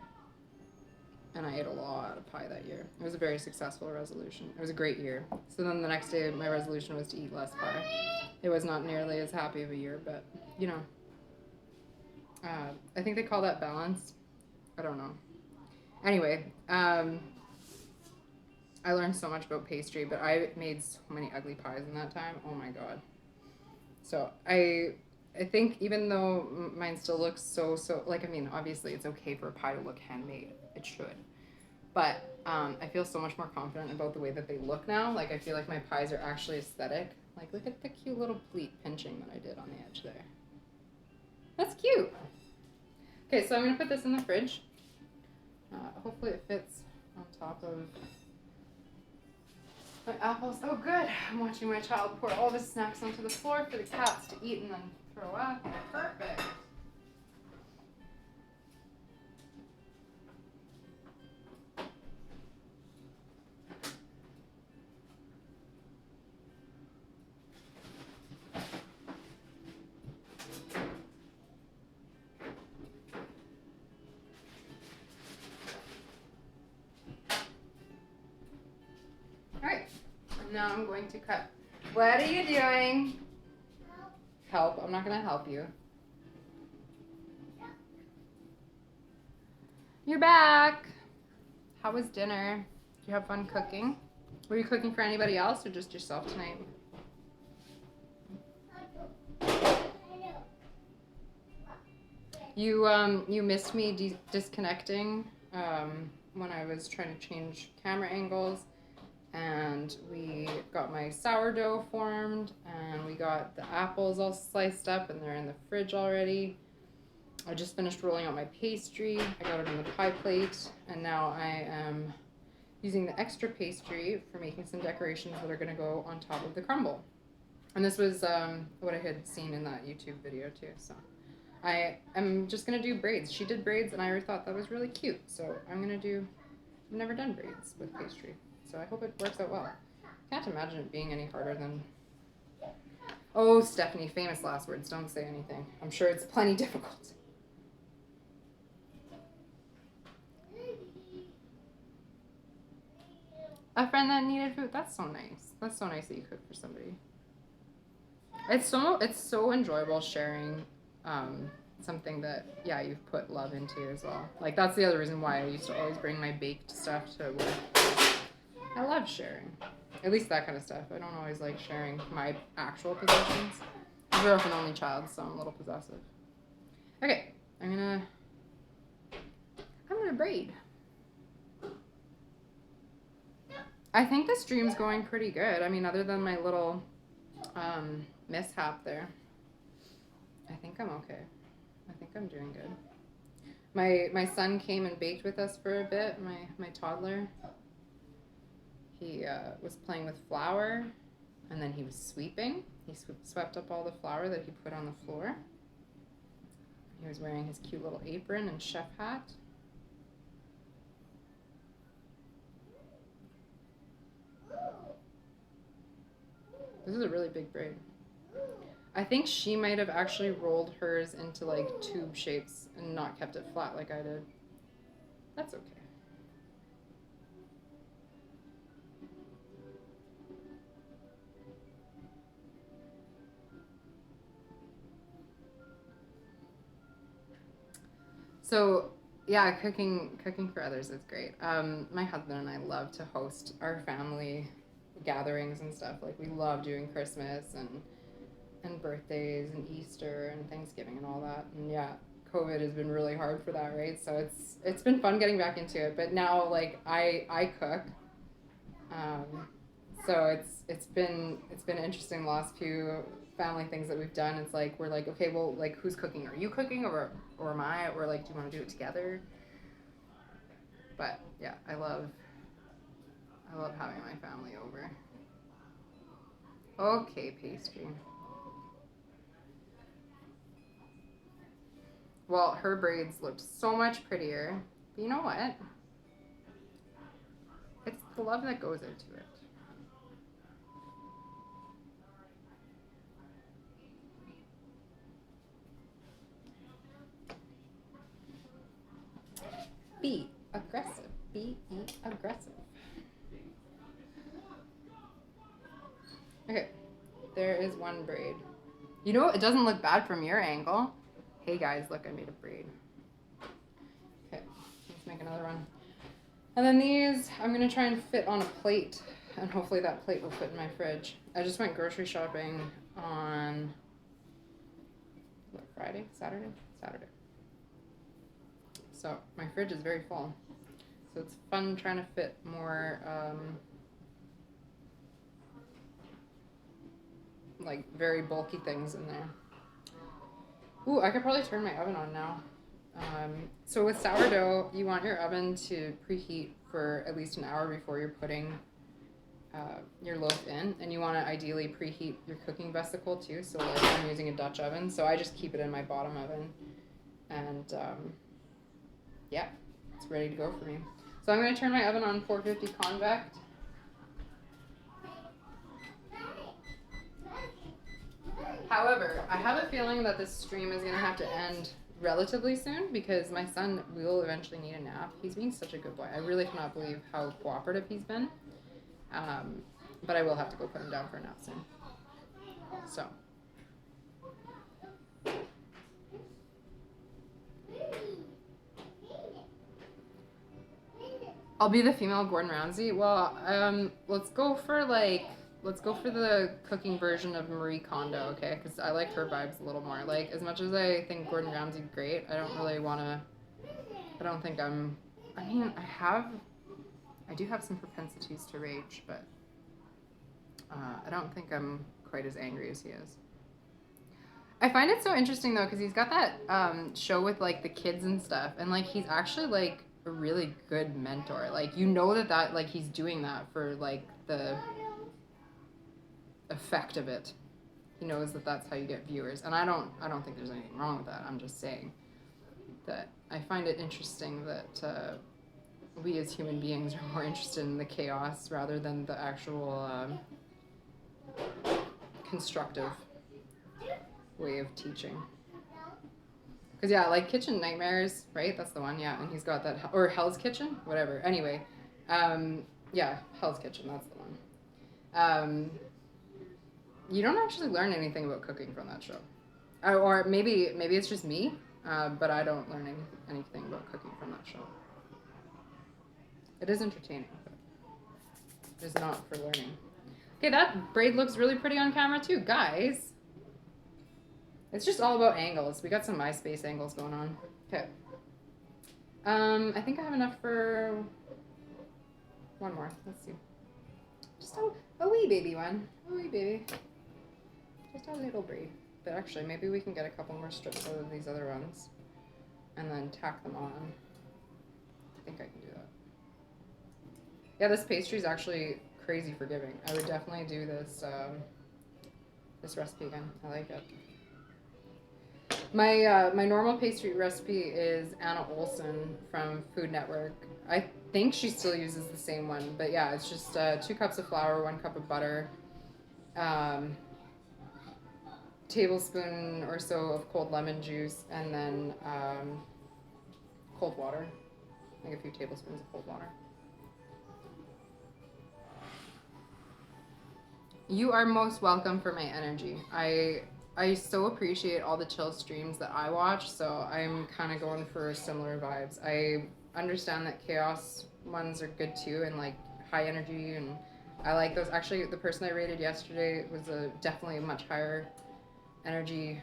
And I ate a lot of pie that year. It was a very successful resolution. It was a great year. So then the next day, my resolution was to eat less pie. It was not nearly as happy of a year, but, you know. I think they call that balance. I don't know. Anyway, I learned so much about pastry, but I made so many ugly pies in that time. Oh my god. So I think even though mine still looks so, like, I mean, obviously it's okay for a pie to look handmade. It should. But I feel so much more confident about the way that they look now. Like, I feel like my pies are actually aesthetic. Like, look at the cute little pleat pinching that I did on the edge there. That's cute. Okay, so I'm going to put this in the fridge. Hopefully it fits on top of my apples. Oh, good. I'm watching my child pour all the snacks onto the floor for the cats to eat and then throw up. Perfect. Alright, and now I'm going to cut. What are you doing? Help. I'm not going to help you. You're back. How was dinner? Did you have fun cooking? Were you cooking for anybody else or just yourself tonight? You missed me disconnecting when I was trying to change camera angles, and we got my sourdough formed, and we got the apples all sliced up, and they're in the fridge already. I just finished rolling out my pastry. I got it on the pie plate, and now I am using the extra pastry for making some decorations that are going to go on top of the crumble. And this was what I had seen in that YouTube video too. So I am just going to do braids. She did braids, and I thought that was really cute. So I'm going to do, I've never done braids with pastry. So I hope it works out well. Can't imagine it being any harder than... Oh, Stephanie, famous last words. Don't say anything. I'm sure it's plenty difficult. A friend that needed food. That's so nice. That's so nice that you cook for somebody. It's so enjoyable sharing something that, yeah, you've put love into as well. Like, that's the other reason why I used to always bring my baked stuff to work. I love sharing. At least that kind of stuff. I don't always like sharing my actual possessions. I grew up an only child, so I'm a little possessive. Okay, I'm gonna braid. I think the stream's going pretty good. I mean, other than my little mishap there, I think I'm okay. I think I'm doing good. My son came and baked with us for a bit, my toddler. He was playing with flour, and then he was sweeping. He swept up all the flour that he put on the floor. He was wearing his cute little apron and chef hat. This is a really big braid. I think she might have actually rolled hers into like tube shapes and not kept it flat like I did. That's okay. So yeah, cooking for others is great. My husband and I love to host our family gatherings and stuff. Like, we love doing Christmas and birthdays and Easter and Thanksgiving and all that. And yeah, COVID has been really hard for that, right? So it's been fun getting back into it. But now, like, I cook. So it's been interesting the last few family things that we've done. It's like, we're like, okay, well, like, who's cooking? Are you cooking or am I? Or like, do you want to do it together? But yeah, I love having my family over. Okay, pastry. Well, her braids looked so much prettier. But you know what? It's the love that goes into it. Be aggressive. Be aggressive. Okay, there is one braid. You know, it doesn't look bad from your angle. Hey guys, look, I made a braid. Okay, let's make another one. And then these, I'm gonna try and fit on a plate, and hopefully that plate will fit in my fridge. I just went grocery shopping on, what, Friday? Saturday? Saturday. So my fridge is very full. So it's fun trying to fit more, like, very bulky things in there. Ooh, I could probably turn my oven on now. So with sourdough, you want your oven to preheat for at least an hour before you're putting your loaf in. And you want to ideally preheat your cooking vesicle too. So like, I'm using a Dutch oven, so I just keep it in my bottom oven. And yeah, it's ready to go for me. So I'm going to turn my oven on 450 convect. However, I have a feeling that this stream is going to have to end relatively soon because my son will eventually need a nap. He's being such a good boy. I really cannot believe how cooperative he's been. But I will have to go put him down for a nap soon. So. I'll be the female Gordon Ramsay. Well, let's go for the cooking version of Marie Kondo, okay? Because I like her vibes a little more. Like, as much as I think Gordon Ramsay's great, I don't really want to. I don't think I'm. I mean, I do have some propensities to rage, but I don't think I'm quite as angry as he is. I find it so interesting though, because he's got that show with like the kids and stuff, and like he's actually like a really good mentor. Like, you know that like he's doing that for like the effect of it. He knows that that's how you get viewers, and I don't think there's anything wrong with that. I'm just saying that I find it interesting that we as human beings are more interested in the chaos rather than the actual constructive way of teaching. Because yeah, like Kitchen Nightmares, right? That's the one, yeah. And he's got that, or Hell's Kitchen, whatever. Anyway, yeah, Hell's Kitchen, that's the one. You don't actually learn anything about cooking from that show, or maybe it's just me, but I don't learn anything about cooking from that show. It is entertaining, but it is not for learning. Okay, that braid looks really pretty on camera too, guys. It's just all about angles. We got some MySpace angles going on. Okay. I think I have enough for one more. Let's see. Just a wee baby one. A wee baby. Just a little braid. But actually, maybe we can get a couple more strips out of these other ones and then tack them on. I think I can do that. Yeah, this pastry is actually crazy forgiving. I would definitely do this this recipe again. I like it. My normal pastry recipe is Anna Olson from Food Network. I think she still uses the same one, but yeah, it's just 2 cups of flour, 1 cup of butter, tablespoon or so of cold lemon juice, and then cold water. I think a few tablespoons of cold water. You are most welcome for my energy. I so appreciate all the chill streams that I watch, so I'm kind of going for similar vibes. I understand that chaos ones are good too, and like high energy, and I like those. Actually, the person I rated yesterday was definitely a much higher energy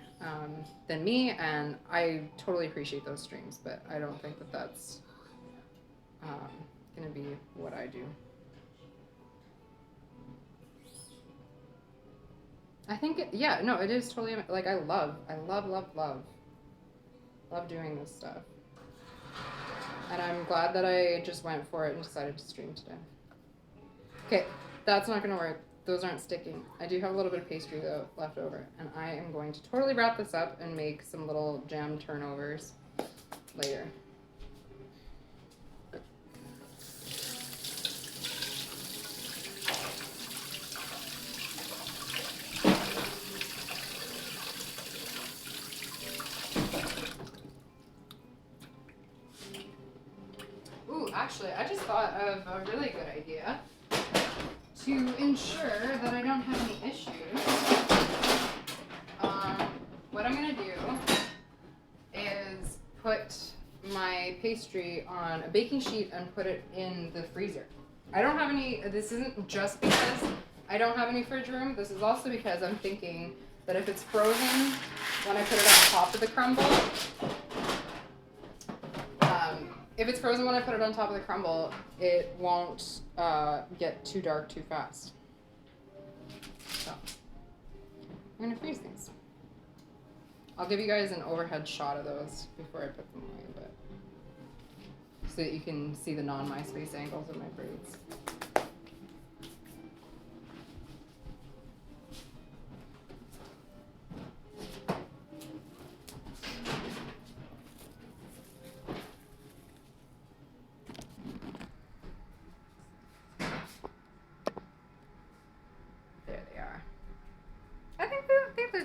than me, and I totally appreciate those streams, but I don't think that that's gonna be what I do. I think it is totally, like, I love doing this stuff. And I'm glad that I just went for it and decided to stream today. Okay, that's not gonna work. Those aren't sticking. I do have a little bit of pastry though left over, and I am going to totally wrap this up and make some little jam turnovers later. Actually, I just thought of a really good idea to ensure that I don't have any issues. What I'm going to do is put my pastry on a baking sheet and put it in the freezer. I don't have any, this isn't just because I don't have any fridge room. This is also because I'm thinking that if it's frozen, when I put it on top of the crumble, if it's frozen when I put it on top of the crumble, it won't get too dark too fast. So, I'm going to freeze these. I'll give you guys an overhead shot of those before I put them away, but so that you can see the non-MySpace angles of my braids.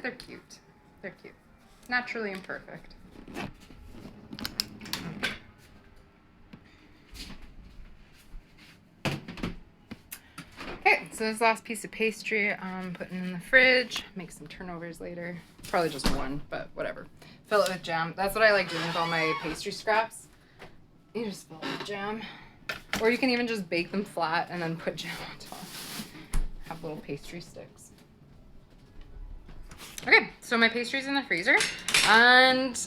They're cute. They're cute. Naturally imperfect. Okay, so this last piece of pastry I'm putting in the fridge. Make some turnovers later. Probably just one, but whatever. Fill it with jam. That's what I like doing with all my pastry scraps. You just fill it with jam. Or you can even just bake them flat and then put jam on top. Have little pastry sticks. Okay, so my pastry's in the freezer. And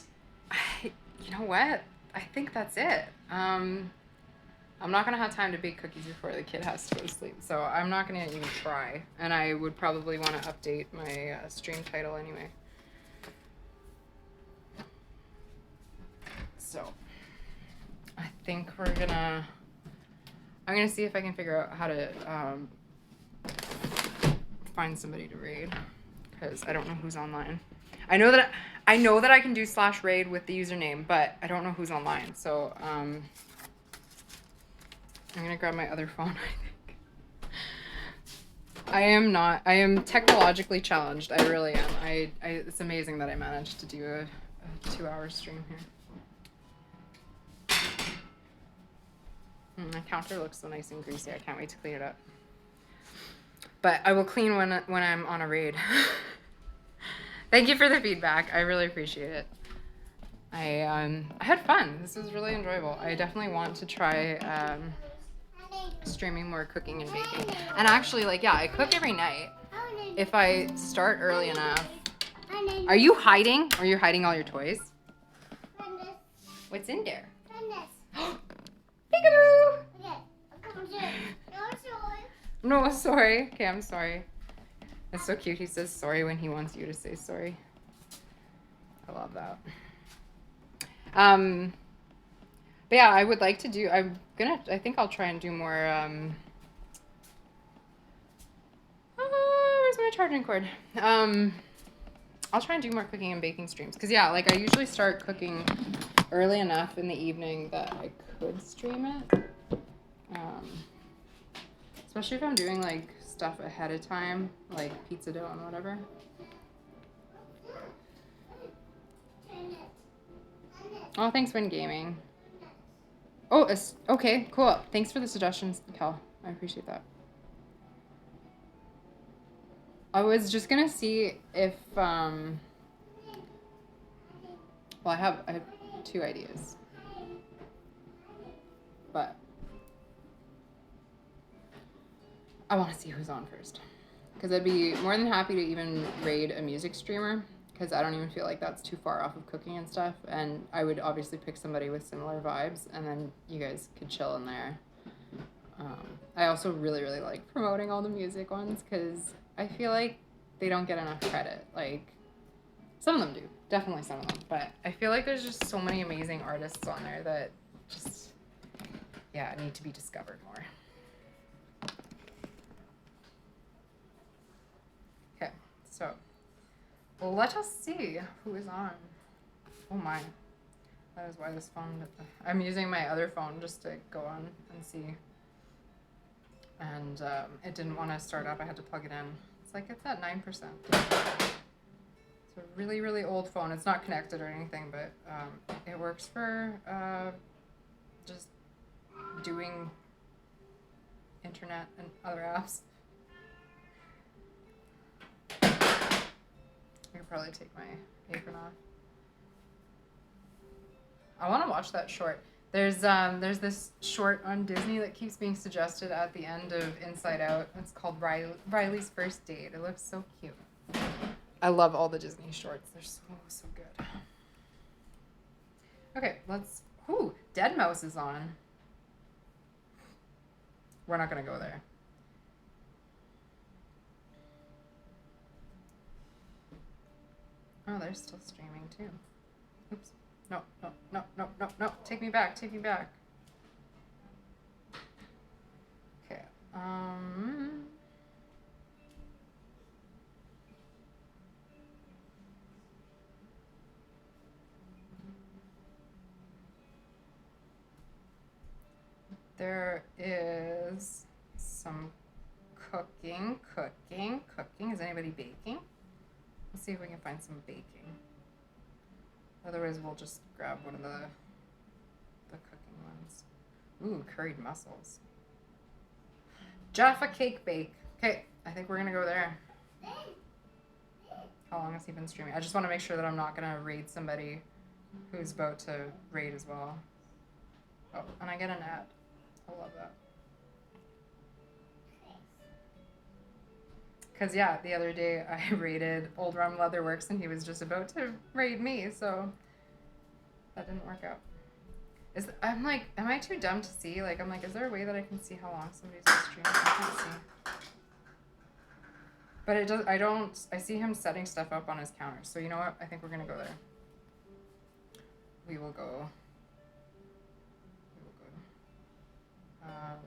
you know what? I think that's it. I'm not gonna have time to bake cookies before the kid has to go to sleep, so I'm not gonna even try. And I would probably want to update my stream title anyway. So I think I'm gonna see if I can figure out how to find somebody to raid, because I don't know who's online. I know that I can do /raid with the username, but I don't know who's online. So I'm gonna grab my other phone, I think. I am technologically challenged. I really am. It's amazing that I managed to do a 2-hour stream here. My counter looks so nice and greasy. I can't wait to clean it up. But I will clean when I'm on a raid. Thank you for the feedback. I really appreciate it. I had fun. This was really enjoyable. I definitely want to try streaming more cooking and baking. And actually, like, yeah, I cook every night if I start early enough. Are you hiding? Or you're hiding all your toys? What's in there? Peekaboo! No, sorry. Okay, I'm sorry. It's so cute. He says sorry when he wants you to say sorry. I love that. But yeah, I would like to do, I think I'll try and do more, where's my charging cord? I'll try and do more cooking and baking streams. Cause yeah, like I usually start cooking early enough in the evening that I could stream it. Especially if I'm doing like stuff ahead of time, like pizza dough and whatever. Oh, thanks, Win Gaming. Oh, okay, cool. Thanks for the suggestions, Cal. I appreciate that. I was just gonna see if, well, I have 2 ideas, but I want to see who's on first, because I'd be more than happy to even raid a music streamer, because I don't even feel like that's too far off of cooking and stuff, and I would obviously pick somebody with similar vibes, and then you guys could chill in there. I also really, really like promoting all the music ones, because I feel like they don't get enough credit. Like, some of them do, definitely some of them, but I feel like there's just so many amazing artists on there that just, yeah, need to be discovered more. Okay, so let us see who is on. Oh my, that is why this phone, I'm using my other phone just to go on and see. And it didn't want to start up, I had to plug it in. It's like it's at 9%. It's a really, really old phone. It's not connected or anything, but it works for just doing internet and other apps. I could probably take my apron off. I want to watch that short. There's this short on Disney that keeps being suggested at the end of Inside Out. It's called Riley's First Date. It looks so cute. I love all the Disney shorts. They're so good. Okay, let's. Ooh, Dead Mouse is on. We're not gonna go there. Oh, they're still streaming too. Oops. No. Take me back. Okay. There is some cooking. Is anybody baking? Let's see if we can find some baking. Otherwise, we'll just grab one of the cooking ones. Ooh, curried mussels. Jaffa Cake Bake. Okay, I think we're gonna go there. How long has he been streaming? I just want to make sure that I'm not gonna raid somebody who's about to raid as well. Oh, and I get an ad. I love that. Because, yeah, the other day I raided Old Rum Leatherworks and he was just about to raid me, so that didn't work out. I'm like, am I too dumb to see? Like, I'm like, is there a way that I can see how long somebody's been streaming? I can't see. But it does, I see him setting stuff up on his counter. So you know what? I think we're going to go there. We will go.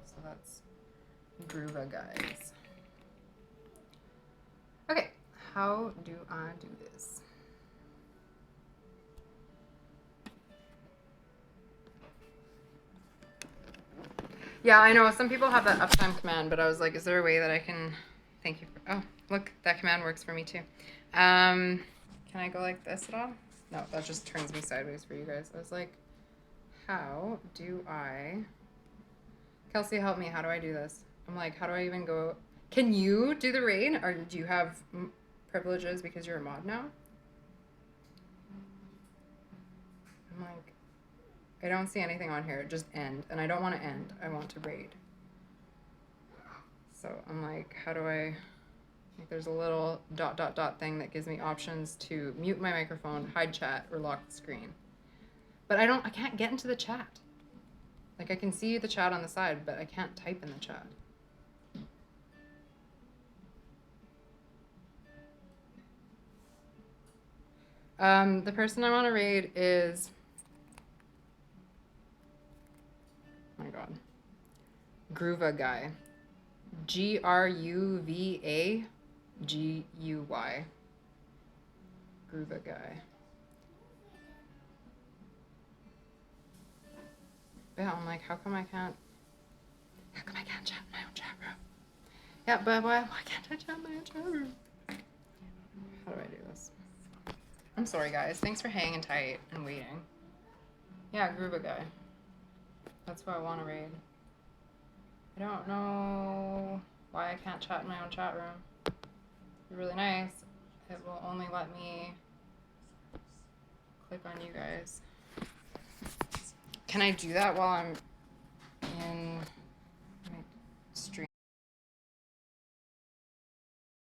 So that's Groova, guys. Okay, how do I do this? Yeah, I know some people have that uptime command, but I was like, is there a way that I can? Thank you. Oh, look, that command works for me too. Can I go like this at all? No, that just turns me sideways for you guys. I was like, how do I? Kelsey, help me. How do I do this? I'm like, how do I even go? Can you do the raid? Or do you have privileges because you're a mod now? I'm like, I don't see anything on here. Just end. And I don't want to end. I want to raid. So I'm like, how do I... Like, there's a little ... thing that gives me options to mute my microphone, hide chat, or lock the screen. But I can't get into the chat. Like, I can see the chat on the side, but I can't type in the chat. The person I want to raid is... Oh my god. Groova Guy. Gruvaguy. Groova Guy. Yeah, I'm like, how come I can't chat in my own chat room? Yeah, but why can't I chat in my own chat room? How do I do this? I'm sorry, guys. Thanks for hanging tight and waiting. Yeah, Groova Guy. That's what I want to raid. I don't know why I can't chat in my own chat room. It'd be really nice. It will only let me click on you guys. Can I do that while I'm in my stream?